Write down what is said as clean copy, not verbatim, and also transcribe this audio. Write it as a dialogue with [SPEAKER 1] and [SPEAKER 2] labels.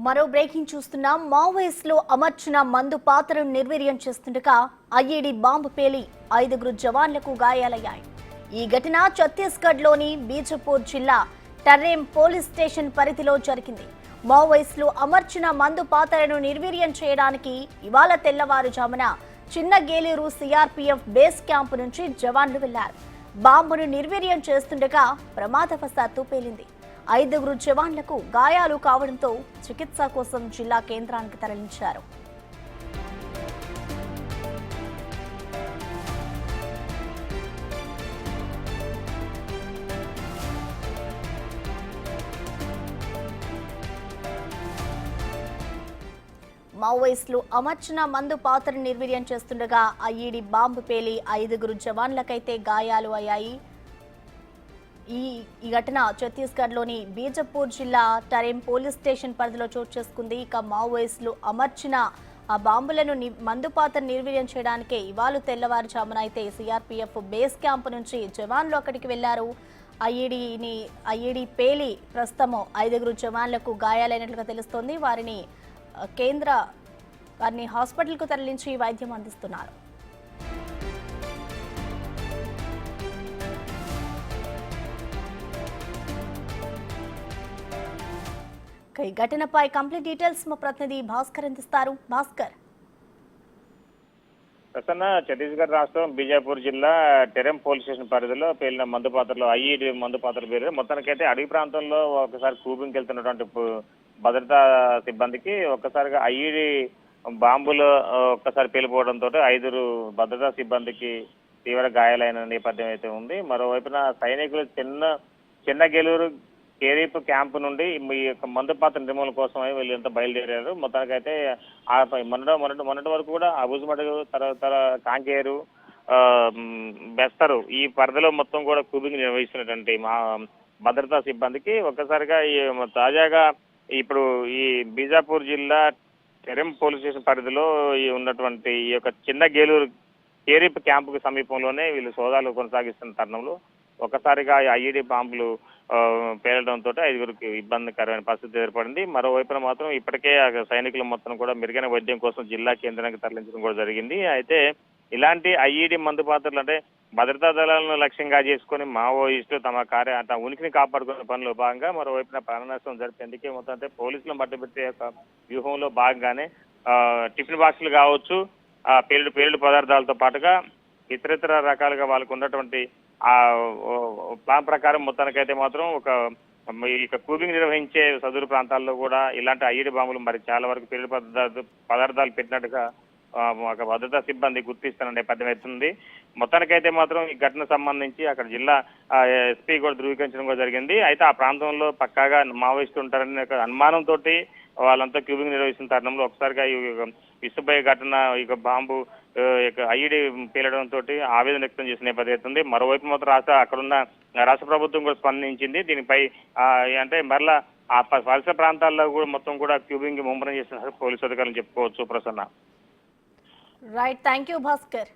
[SPEAKER 1] మరో బ్రేకింగ్ చూస్తున్నాం. మావోయిస్టులు అమర్చిన మందు పాత్రను నిర్వీర్యం చేస్తుండగా ఐఈడీ బాంబు పేలి 5 జవాన్లకు గాయాలయ్యాయి. ఈ ఘటన ఛత్తీస్గఢ్లోని బీజపూర్ జిల్లా టర్రేం పోలీస్ స్టేషన్ పరిధిలో జరిగింది. మావోయిస్టులు అమర్చిన మందు పాత్రను నిర్వీర్యం చేయడానికి ఇవాళ తెల్లవారుజామున చిన్న గేలూరు సిఆర్పీఎఫ్ బేస్ క్యాంపు నుంచి జవాన్లు వెళ్లారు. బాంబును నిర్వీర్యం చేస్తుండగా ప్రమాదవశాత్తు పేలింది. 5 జవాన్లకు గాయాలు కావడంతో చికిత్స కోసం జిల్లా కేంద్రానికి తరలించారు. మావోయిస్టులు అమర్చిన మందు పాత్రను నిర్వీర్యం చేస్తుండగా ఐఈడీ బాంబు పేలి 5 జవాన్లకైతే గాయాలు అయ్యాయి. ఈ ఘటన ఛత్తీస్గఢ్లోని బీజపూర్ జిల్లా టరేం పోలీస్ స్టేషన్ పరిధిలో చోటు చేసుకుంది. ఇక మావోయిస్టులు అమర్చిన ఆ బాంబులను మందు పాత్ర నిర్వీర్యం చేయడానికే ఇవాళ తెల్లవారుజామున అయితే సిఆర్పీఎఫ్ బేస్ క్యాంప్ నుంచి జవాన్లు అక్కడికి వెళ్లారు. ఐఈడీ పేలి ప్రస్తుతం 5 జవాన్లకు గాయాలైనట్లుగా తెలుస్తోంది. వారిని హాస్పిటల్కు తరలించి వైద్యం అందిస్తున్నారు. ఈ ఘటనపై కంప్లీట్ డీటెయిల్స్ మా ప్రతినిధి భాస్కర్ అందిస్తారు. భాస్కర్,
[SPEAKER 2] ప్రసన్న, ఛత్తీస్గఢ్ రాష్ట్రం బీజాపూర్ జిల్లా టెరెం పోలీస్ స్టేషన్ పరిధిలో పేలిన మందు పాత్రలు ఐఈడీ మందు పాత్రలు పేరు. మొత్తానికైతే అడవి ప్రాంతంలో ఒకసారి కూబింగ్కి వెళ్తున్నటువంటి భద్రతా సిబ్బందికి ఒక్కసారిగా ఐఈడీ బాంబులు ఒక్కసారి పేలిపోవడంతో 5 భద్రతా సిబ్బందికి తీవ్ర గాయాలైన నేపథ్యం అయితే ఉంది. మరోవైపున సైనికులు చిన్న గెలూరు కేరీప్ క్యాంపు నుండి ఈ యొక్క మందు పాత్ర నిర్మూలన కోసం వీళ్ళంతా బయలుదేరారు. మొత్తానికైతే మొన్నటి వరకు కూడా అబుజ్మడుగు, తర్వాత కాంకేరు, బెస్తరు ఈ పరిధిలో మొత్తం కూడా కూబింగ్ నిర్వహిస్తున్నటువంటి మా భద్రతా సిబ్బందికి ఒక్కసారిగా తాజాగా ఇప్పుడు ఈ బీజాపూర్ జిల్లా టెరెం పోలీస్ స్టేషన్ పరిధిలో ఉన్నటువంటి ఈ యొక్క చిన్న గేలూరు కేరీప్ క్యాంపుకు సమీపంలోనే వీళ్ళు సోదాలు కొనసాగిస్తున్న తరుణంలో ఒక్కసారిగా ఐఈడీ బాంబులు పేలడంతో 5 ఇబ్బందికరమైన పరిస్థితి ఏర్పడింది. మరోవైపున మాత్రం ఇప్పటికే సైనికులు మొత్తం కూడా మెరుగైన వైద్యం కోసం జిల్లా కేంద్రానికి తరలించడం కూడా జరిగింది. అయితే ఇలాంటి ఐఈడీ మందు పాత్రలు అంటే భద్రతా దళాలను లక్ష్యంగా చేసుకుని మావోయిస్టులు తమ ఉనికిని కాపాడుకునే పనిలో భాగంగా మరోవైపున ప్రాణనష్టం జరిపేందుకే మొత్తం అంటే పోలీసులను మట్టుబెట్టే యొక్క వ్యూహంలో భాగంగానే టిఫిన్ బాక్సులు కావచ్చు, పేలుడు పదార్థాలతో పాటుగా ఇతరితర రకాలుగా వాళ్ళకు ఉన్నటువంటి ఆ ప్లాన్ ప్రకారం మొత్తానికైతే మాత్రం ఇక కూబింగ్ నిర్వహించే సదురు ప్రాంతాల్లో కూడా ఇలాంటి ఐఈడీ బాంబులు మరి చాలా వరకు పేలుడు పదార్థాలు పెట్టినట్టుగా ఒక భద్రతా సిబ్బంది గుర్తిస్తున్న నేపథ్యం అవుతుంది. మొత్తానికైతే మాత్రం ఈ ఘటన సంబంధించి అక్కడ జిల్లా ఎస్పీ కూడా ధృవీకరించడం కూడా జరిగింది. అయితే ఆ ప్రాంతంలో పక్కాగా మావోయిస్టులు ఉంటారనే అనుమానంతో వాళ్ళంతా క్యూబింగ్ నిర్వహిస్తున్న తరుణంలో ఒకసారిగా ఇసుబై ఘటన ఇక బాంబు ఐఈడీ పేలడంతో ఆవేదన వ్యక్తం చేసిన నేపథ్యం అవుతుంది. మరోవైపు మాత్రం అక్కడున్న రాష్ట్ర ప్రభుత్వం కూడా స్పందించింది. దీనిపై అంటే మరలా ఆ వలస ప్రాంతాల్లో కూడా మొత్తం కూడా క్యూబింగ్ ముమ్మరం చేస్తున్నారు పోలీసు అధికారులు చెప్పుకోవచ్చు. Prasanna,
[SPEAKER 1] right, thank you Bhaskar.